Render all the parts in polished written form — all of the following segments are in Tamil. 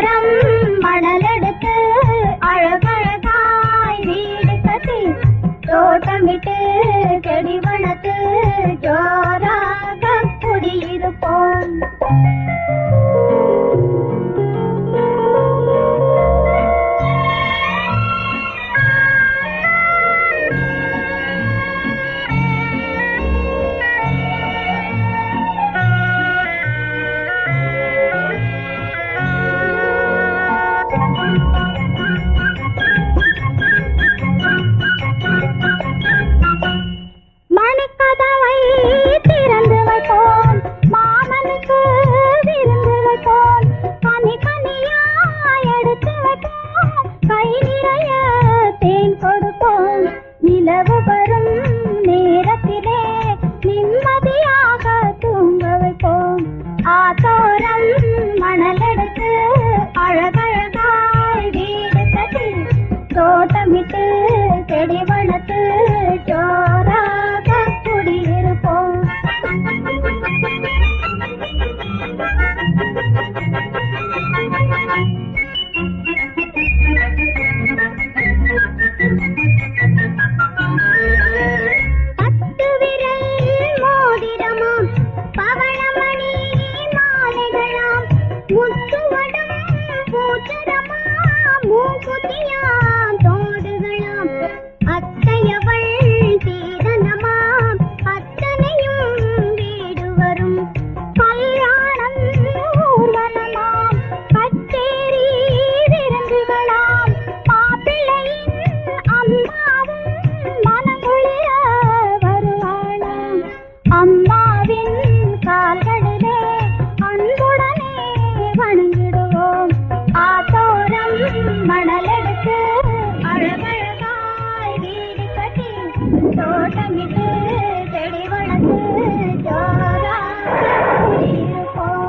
ஆத்தோரம் மணலெடுத்து அழகழகாய் வீடு கட்டி தோட்டமிட்டு செடி வளர்த்து ஜோராக குடியிருப்போம். மணிக்கதவை திறந்து வைப்போம், மாமனுக்கு விருந்து வைப்போம், கனி கனியாய் எடுத்து வைப்போம், கை நிறைய தேன் கொடுப்போம். நிலவு வரும் நேரத்திலே நிம்மதியாக தூங்க வைப்போம். ஆத்தோரம் மணலெடுத்து அழகழகாய் வீடு கட்டி தோட்டமிட்டு செடி வளர்த்து ஜோராக குடியிருப்போம். பத்து விரல் மோதிரமாம், பவளமணி மாலைகளாம், முத்துவடம் பூச்சரமாம், மூக்குத்தியாம் தோடுகளாம், அத்தையவள் சீதனமாம், அத்தனையும் வீடு வரும். கல்யாணம் ஊர்வலமாம், கச்சேரி விருந்துகளாம், மாப்பிள்ளையின் அம்மாவும் மனங்குளிர வருவாளாம். அம்மாவின் கால்களிலே அன்புடனே வணங்கிடுவோம். ஆத்தோரம் மணலெடுத்து அழகழகாய் வீடு கட்டி தோட்டமிட்டு செடி வளர்த்து ஜோராக குடியிருப்போம்.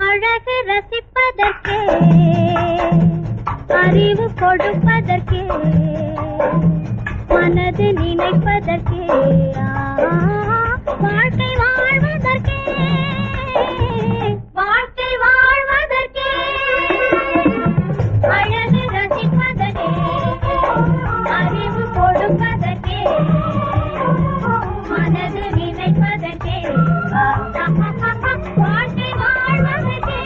அழகு ரசிப்பதற்கே, அறிவு கொடுப்பதற்கே, மனது நினைப்பதற்கே, வாழ்க்கை வாழ்வதற்கே, வாழ்க்கை வாழ்வதற்கே, அழகு ரசிப்பதற்கே, அறிவு கொடுப்பதற்கே, மனது நினைப்பதற்கே, வாழ்க்கை வாழ்வதற்கே,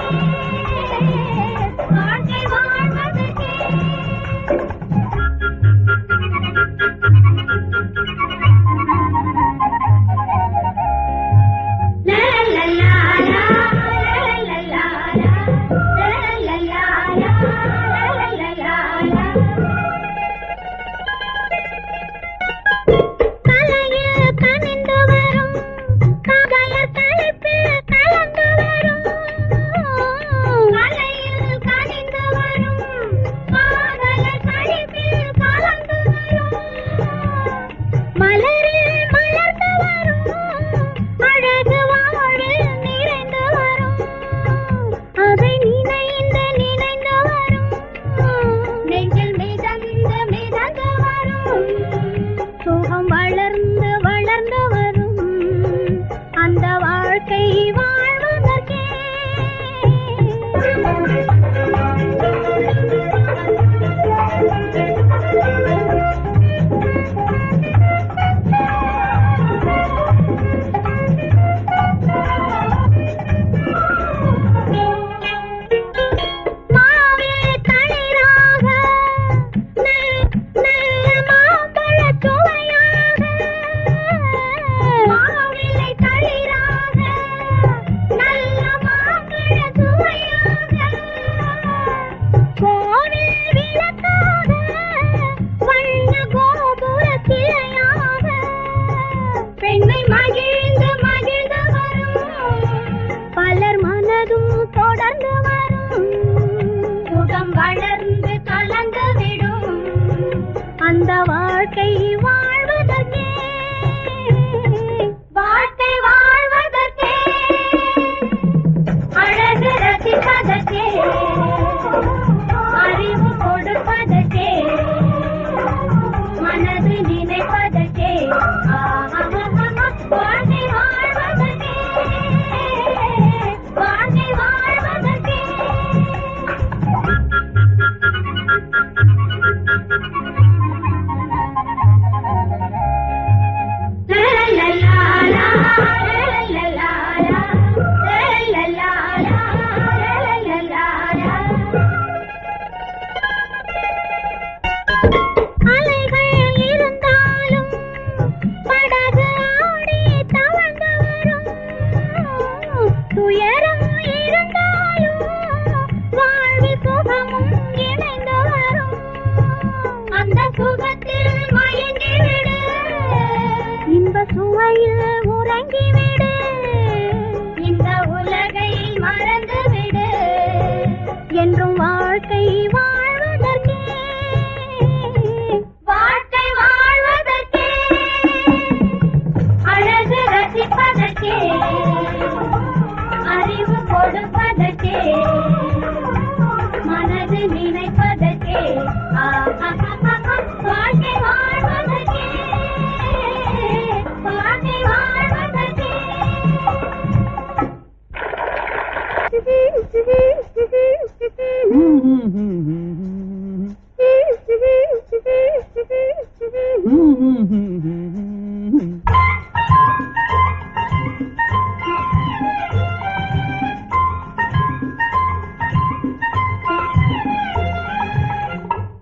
வாழ்க்கை வாழ்வதற்கே. உறங்கிவிடு, இந்த உலகை மறந்துவிடு, என்றும் வாழ்க்கை வாழ்வதற்கே, வாழ்க்கை வாழ்வதற்கே, அழகு ரசிப்பதற்கே, அறிவு கொடுப்பதற்கே, மனது நினைப்பதற்கே, வாழ்க்கை வாழ்வதற்கே, வாழ்க்கை வாழ்வதற்கே.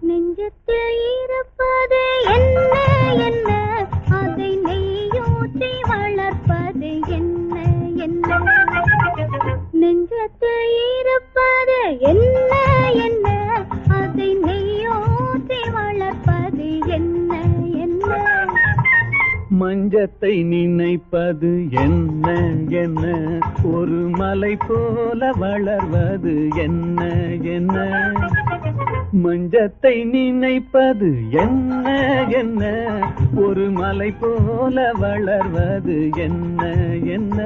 நெஞ்சத்தில் இருப்பது என்ன என்ன, அதை நெய்யூற்றி வளர்ப்பது என்ன என்ன, நெஞ்சத்தில் இருப்பது என்ன என்ன, அதை நெய்யூற்றி வளர்ப்பது என்ன என்ன, மஞ்சத்தை நினைப்பது என்ன என்ன, ஒரு மலை போல வளர்வது என்ன என்ன, மஞ்சத்தை நினைப்பது என்ன என்ன, ஒரு மலை போல வளர்வது என்ன என்ன,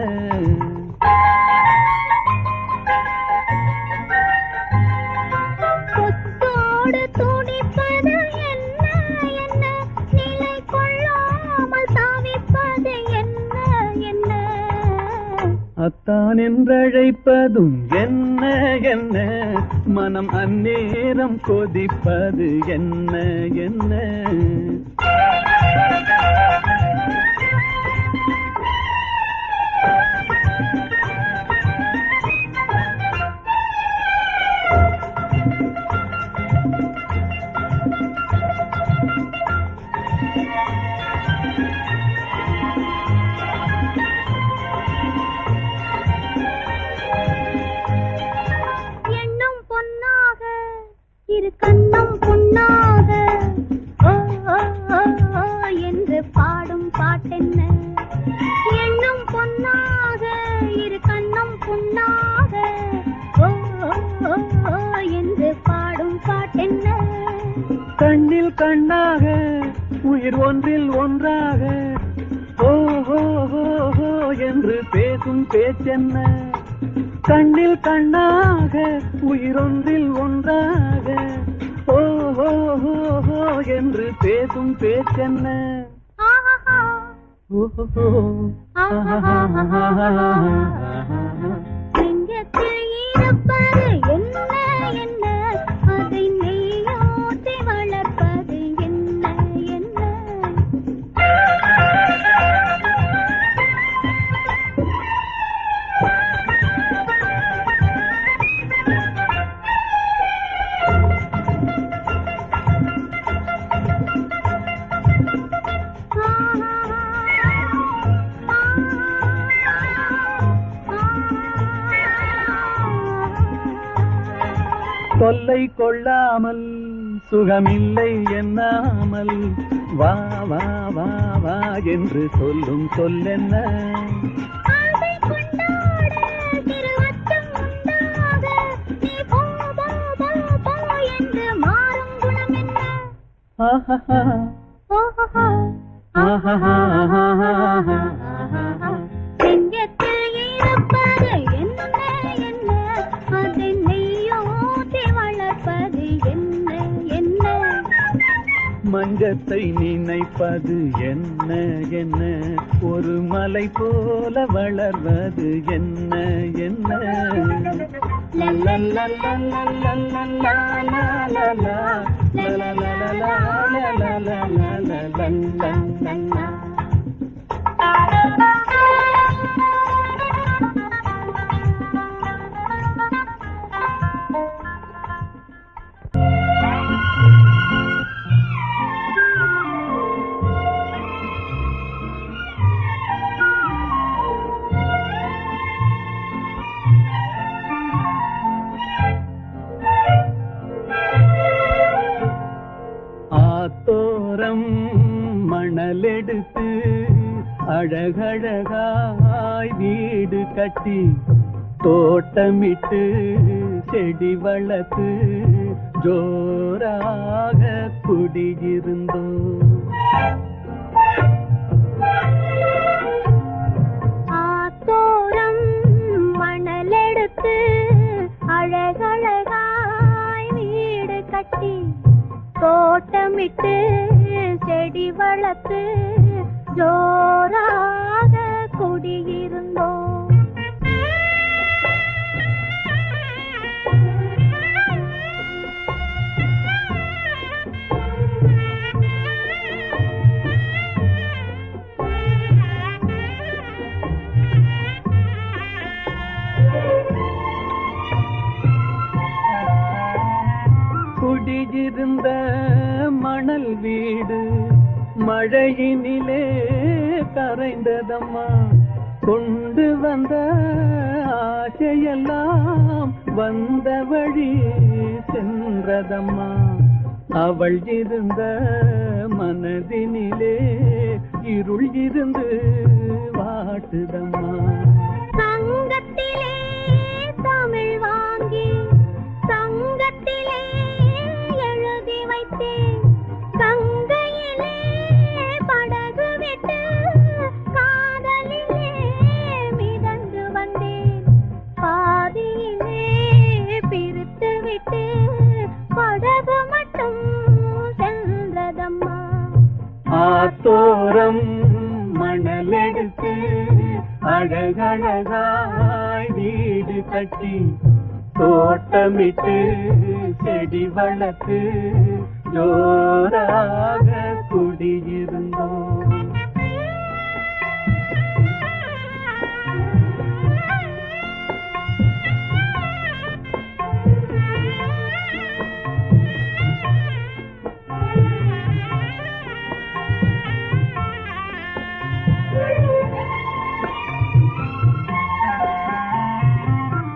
கொத்தோடு துடிப்பது என்ன என்ன, நிலை கொள்ளாமல் தவிப்பது என்ன என்ன, அத்தான் என்றழைப்பதும் என்ன என்ன, மனம் அந்நேரம் கொதிப்பது என்ன என்ன, எண்ணும் பொன்னாக இரு கண்ணம் பொன்னாக, ஓ ஓ ஓ ஓ என்று பாடும் பாட்டென்ன, எண்ணும் பொன்னாக இரு கண்ணம் பொன்னாக, ஓ ஓ ஓ ஓ என்று பாடும் பாட்டென்ன, கண்ணில் கண்ணாக உயிர் ஒன்றில் ஒன்றாக, ஓ ஹோ ஹோ ஹோ என்று பேசும் பேச்சென்ன, கண்ணில் கண்ணாக உயிரொன்றில் ஒன்றாக, ஓ ஹோ ஹோ ஹோ என்று பேசும் பேச்சென்ன, ஆஹா ஓஹோ நெஞ்சத்தில் இருப்பது என்ன என்ன, அதை நெய்யூற்றி வளர்ப்பது என்ன என்ன, தொல்லை கொள்ளாமல் சுகமில்லை எண்ணாமல், வா வா வா வா என்று சொல்லும் சொல்லென்ன, அதை கொண்டாட திருவச்சம் உண்டாக, நீ போ போ போ போ என்று மாறும் குணம் என்ன, ஆஹா ஓஹோ ஆஹா நெஞ்சத்தில் இருப்பது என்ன என்ன, அதை நெய்யூற்றி வளர்ப்பது என்ன என்ன, மஞ்சத்தை நினைப்பது என்ன என்ன, ஒரு மலை போல வளர்வது என்ன என்ன, லா அழகழகாய் வீடு கட்டி தோட்டமிட்டு செடி வளர்த்து ஜோராக குடியிருந்தோம். ஆத்தோரம் மணலெடுத்து அழகழகாய் வீடு கட்டி தோட்டமிட்டு செடி வளர்த்து ஜோராக குடியிருந்தோம். குடியிருந்த மணல் வீடு மழையினிலே கரைந்ததம்மா. கொண்டு வந்த ஆசையெல்லாம் வந்த வழி சென்றதம்மா. அவள் இருந்த மனதினிலே இருள் இருந்து வாட்டுதம்மா. சங்கத்திலே தமிழ் வாங்கி சங்கத்திலே எழுதி வைத்தேன். கங்கையிலே படகு விட்டு காதலிலே மிதந்து வந்தேன். பாதியிலே பிரித்து விட்டு படகு மட்டும் சென்றதம்மா. ஆத்தோரம் மணலெடுத்து அழகழகாய் வீடு கட்டி தோட்டமிட்டு செடி வளர்த்து ஜோராக குடியிருந்தோம்.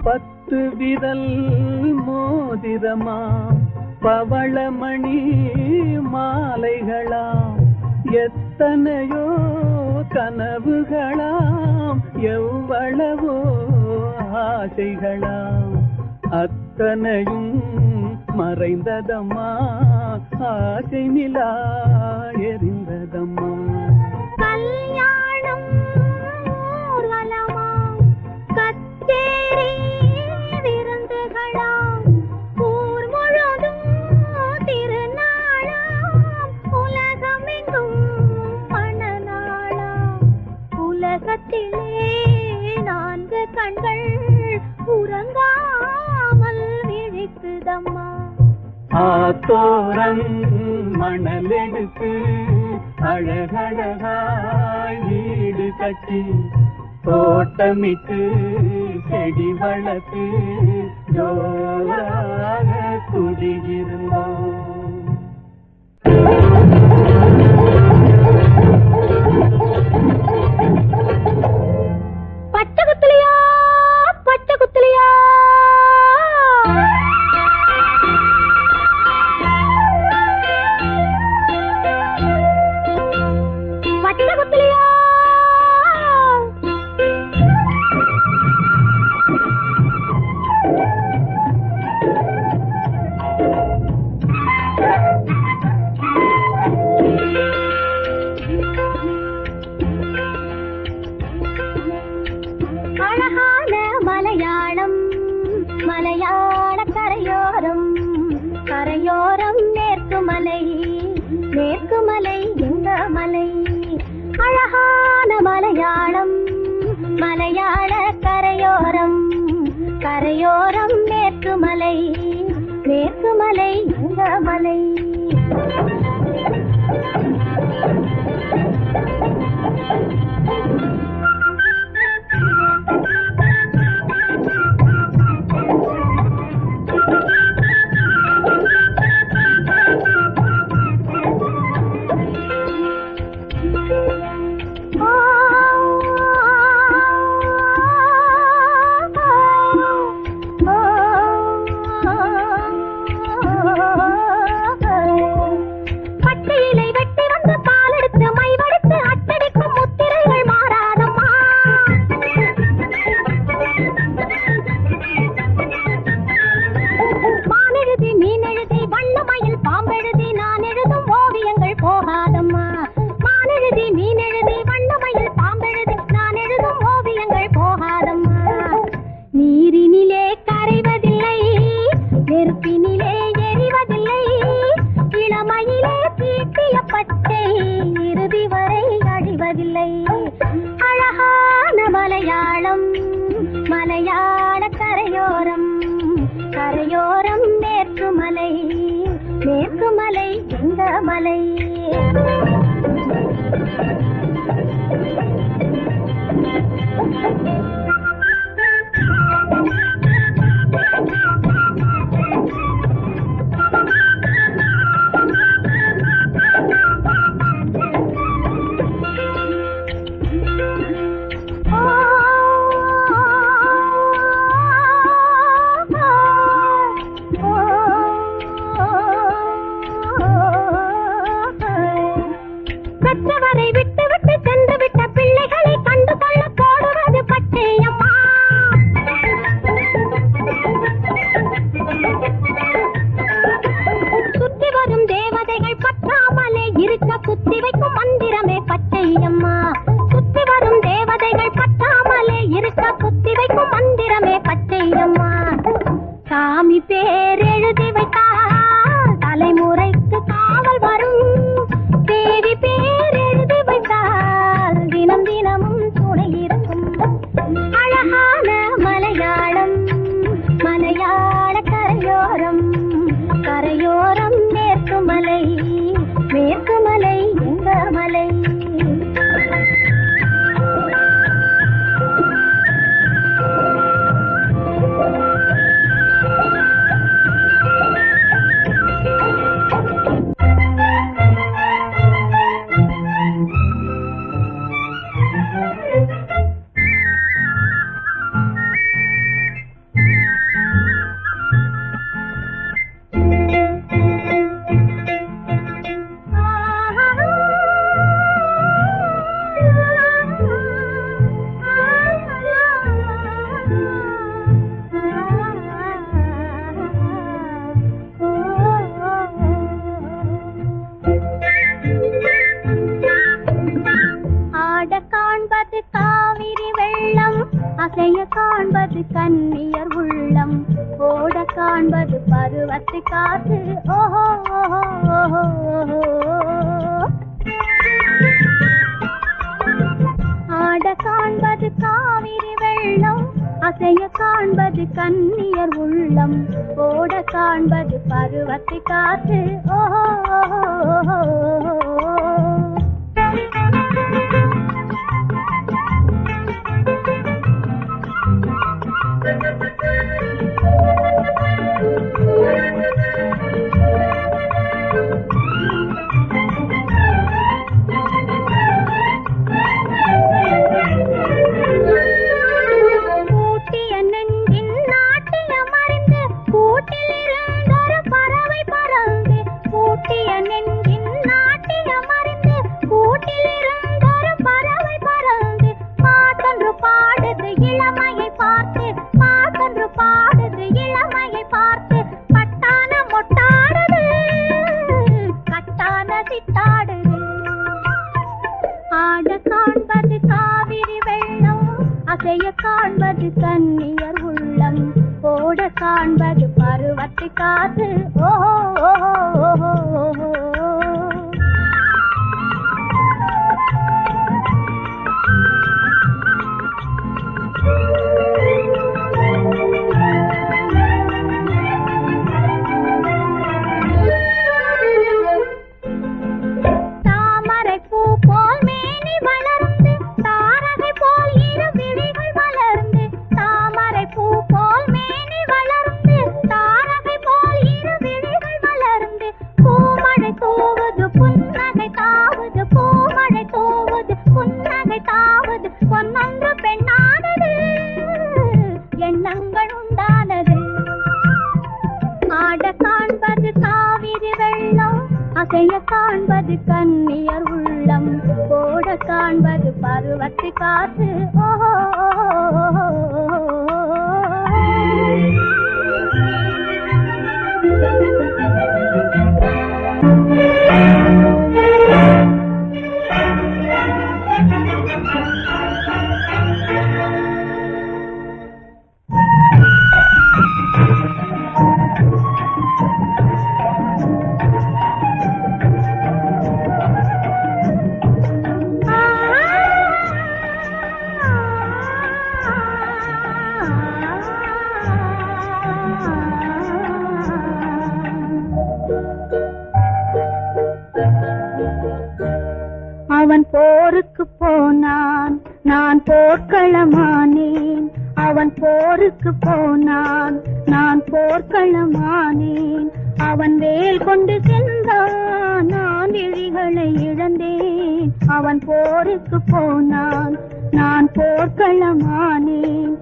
பத்து விரல் மோதிரமாம் பவளமணி மாலைகளாம் எத்தனையோ கனவுகளாம் எவ்வளவோ ஆசைகளாம் அத்தனையும் மறைந்ததம்மா. ஆசை நிலா எரிந்ததம்மா. கல்யாணம் ஊர்வலமாம் கச்சேரி விருந்துகளாம் ஊர் முழுதும் திருநாளாம் உலகமெங்கும் மணநாளாம். உலகத்திலே 4 கண்கள் உறங்காமல் விழிக்குதம்மா. ஆத்தோரம் மணலெடுத்து அழகழகாய் வீடு கட்டி தோட்டமிட்டு செடி வளர்த்து ஜோராக குடியிருந்தோம். பச்சை குத்துலியா பச்சை குத்துலியா பச்சை குத்துலியா அழகான மலையாளம் மலையாள கரையோரம் கரையோரம் மேற்குமலை மேற்குமலை எங்க மலை. அழகான மலையாளம் மலையாள கரையோரம் கரையோரம் மேற்குமலை மேற்குமலை எங்க மலை. மலையாள கரையோரம் கரையோரம் மேற்குமலை மேற்குமலை எங்க மலை பெற்றவரை விட்டு விட்டு சென்று விட்ட பிள்ளைகளை கண்டு கொள்ள போடுவது பச்சையம்மா சுற்றி வரும் தேவதைகள் பற்றாமலே இருக்க குத்தி வைக்கும் மந்திரமே பச்சையம்மா சுற்றி வரும் தேவதைகள் பற்றாமலே இருக்க குத்தி வைக்கும் மந்திரமே பச்சையம்மா சாமி பேர் எழுதி வைத்தால் தலைமுறைக்கு காவல் வரும் தேவி பேர் எழுதி வைத்தால் தினம் தினமும் துணை இருக்கும் அழகான மலையாளம் மலையாள கரையோரம் கரையோரம் மேற்குமலை மேற்குமலை எங்க மலை காண்பது காவிரி வெள்ளம் அசைய காண்பது கன்னியர் உள்ளம் ஓட காண்பது பருவத்து காற்று ஓஹோ ஆட காண்பது காவிரி வெள்ளம் அசைய காண்பது கன்னியர் உள்ளம் ஓட காண்பது பருவத்து காற்று ஓஹோ காண்பது கன்னியர் உள்ளம் ஓட காண்பது பருவத்து காற்று தாமரை பூ போல் மேனி வளர்ந்து தாரகை போல் இரு விழிகள் வளர்ந்து தாமரை பூ போல் மேனி வளர்ந்து தாரகை போல் இரு விழிகள் வளர்ந்து பூமழை தூவுது புன்னகை தாவுது பூமழை தூவுது புன்னகை தாவுது பொன்னொன்று பெண்ணானது எண்ணங்கள் உண்டானது ஆட காண்பது காவிரி வெள்ளம் அசைய காண்பது கன்னியர் உள்ளம் ஓட காண்பது பருவத்து காற்று ஓஹோ போருக்கு போனான், நான் போர்க்களமானேன். அவன் போருக்கு போனான், நான் போர்க்களமானேன். அவன் வேல் கொண்டு சென்றான், நான் விழிகளை இழந்தேன். அவன் போருக்கு போனான், நான் போர்க்களமானேன்.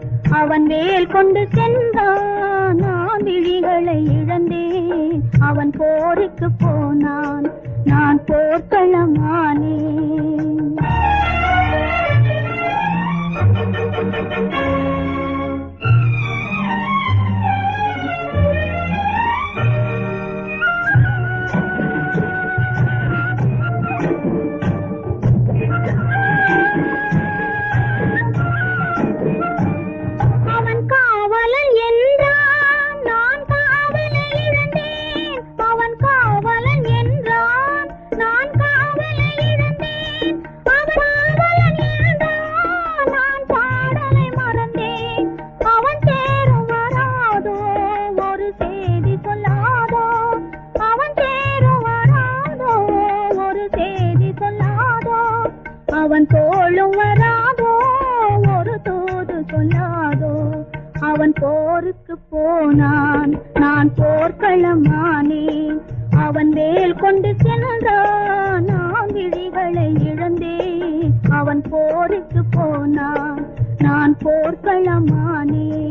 அவன் வேல் கொண்டு சென்றான், நான் விழிகளை இழந்தேன். அவன் போருக்கு போனான், நான் போர்க்களமானேன். அவன் காவலன் என்றான், நான் காவலை இழந்தேன். அவன் காவலன் என்றான், நான் காவலை இழந்தேன். அவன் காவலன் என்றான், நான் பாடலை மறந்தேன். அவன் சேரும் வராதோ, ஒரு செய்தி சொல்லாதோ. அவன் சேரும் வராதோ, ஒரு செய்தி சொல்லாதோ. அவன் தோளும் வராதோ, ஒரு தூது சொல்லாதோ. அவன் போருக்கு போனான், நான் போர்க்களமானேன். அவன் வேல் கொண்டு சென்றான், நான் விழிகளை இழந்தேன். அவன் போருக்கு போனான், நான் போர்க்களமானேன்.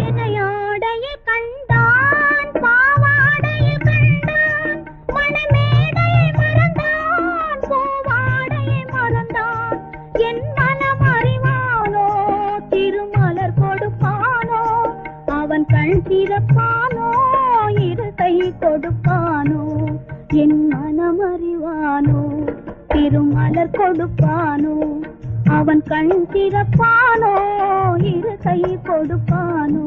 இணையாடையை கண்டான், பாவாடையை கண்டான். மணமேடையை மறந்தான், பூவாடையை மறந்தான். என் மனம் அறிவானோ, திருமலர் கொடுப்பானோ. அவன் கண் திறப்பானோ, இரு கை கொடுப்பானோ. என் மனம் அறிவானோ, திருமலர் கொடுப்பானோ. அவன் கண் திறப்பானோ, இரு கை கொடுப்பானோ.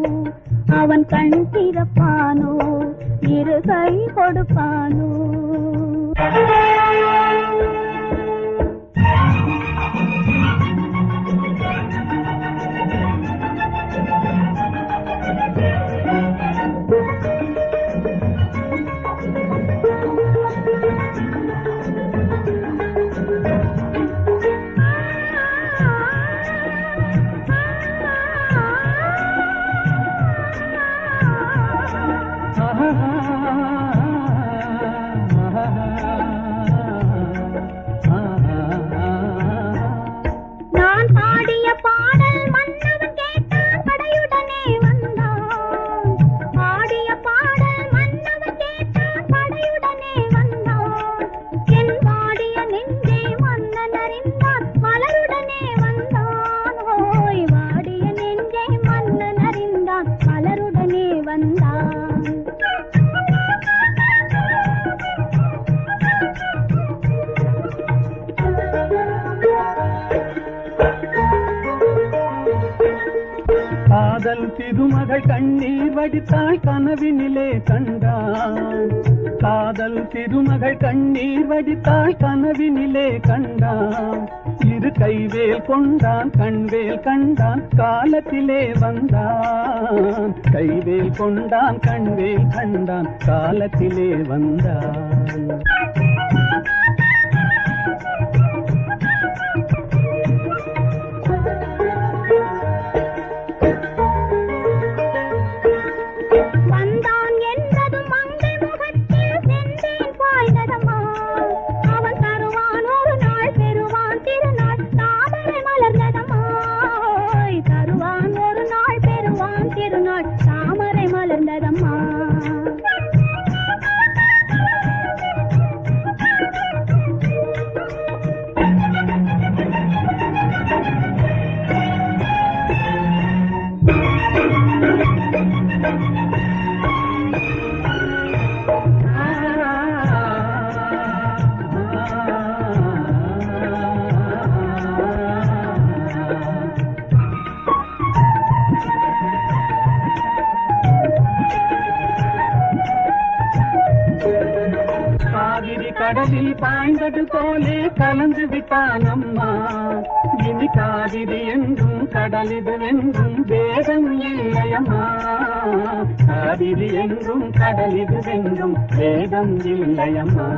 அவன் கண் திறப்பானோ, இரு கை கொடுப்பானோ. நான் பாடிய பாடல் மன்னவன் கேட்டான், படையுடனே வந்தான். பாடிய பாடல் மன்னவன் கேட்டான், படையுடனே வந்தான். என் பாடிய நெஞ்சை மன்னன் அறிந்தான், மலருடனே வந்தான். ஓய், வாடிய நெஞ்சை மன்னன் அறிந்தான், மலருடனே வந்தான். காதல் திருமகள் கண்ணீர் வடித்தாள், கனவினிலே கண்டான். காதல் திருமகள் கண்ணீர் வடித்தாள், கனவினிலே கண்டான். இரு கைவேல் கொண்டான், கண்வேல் கண்டான், காலத்திலே வந்தான். கைவேல் கொண்டான், கண்வேல் கண்டான், காலத்திலே வந்தான். வந்தான் என்பதும் மங்கை முகத்தில் செந்தேன் பாய்ந்ததம்மா. அவன் தருவான் ஒரு நாள், பெறுவான் திருநாள், தாமரை மலர்ந்ததம்மா. தருவான் ஒரு நாள், பெறுவான் திருநாள், தாமரை மலர்ந்ததம்மா. கடலில் பாய்ந்தது போலே கலந்து விட்டான் அம்மா. இனி காவிரி என்றும் கடலிது என்றும் வேதம் இல்லையம்மா. காவிரி என்றும் கடலிது என்றும் வேதம் இல்லையம்மா.